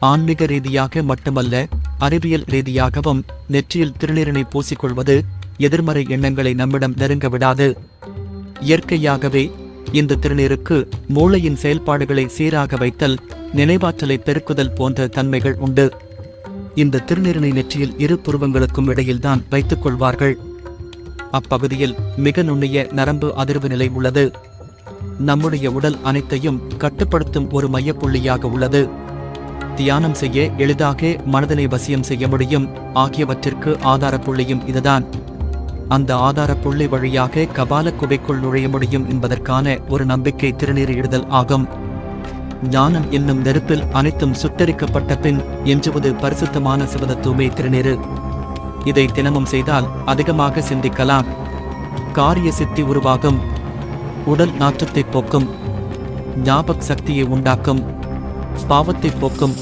ஆன்மீக ரீதியாக மட்டுமல்ல, அறிவியல் ரீதியாகவும் நெற்றியில் திருநீரினை பூசிக்கொள்வது எதிர்மறை எண்ணங்களை நம்மிடம் நெருங்க விடாது. இயற்கையாகவே இந்த திருநீருக்கு மூளையின் செயல்பாடுகளை சீராக வைத்தல், நினைவாற்றலை பெருக்குதல் போன்ற தன்மைகள் உண்டு. இந்த திருநீரினை நெற்றியில் இரு புருவங்களுக்கும் இடையில்தான் வைத்துக் கொள்வார்கள். அப்பகுதியில் மிக நுண்ணிய நரம்பு அதிர்வு நிலை உள்ளது. நம்முடைய உடல் அனைத்தையும் கட்டுப்படுத்தும் ஒரு மையப்புள்ளியாக உள்ளது. தியானம் செய்ய எளிதாக மனதினை வசியம் செய்ய முடியும் ஆகியவற்றிற்கு ஆதார புள்ளியும் இதுதான். அந்த ஆதார புள்ளி வழியாக கபால குகைக்குள் நுழைய முடியும் என்பதற்கான ஒரு நம்பிக்கை திருநீர் இடுதல் ஆகும். ஞானம் என்னும் நெருப்பில் அனைத்தும் சுட்டரிக்கப்பட்ட பின் எஞ்சுவது பரிசுத்தமான சிவதத்துவமே திருநீரு. இதை தினமும் செய்தால் அதிகமாக சிந்திக்கலாம். காரிய சித்தி உருவாகும். உடல் நாற்றத்தை போக்கும். ஞாபக சக்தியை உண்டாக்கும். பாவத்தை போக்கும்.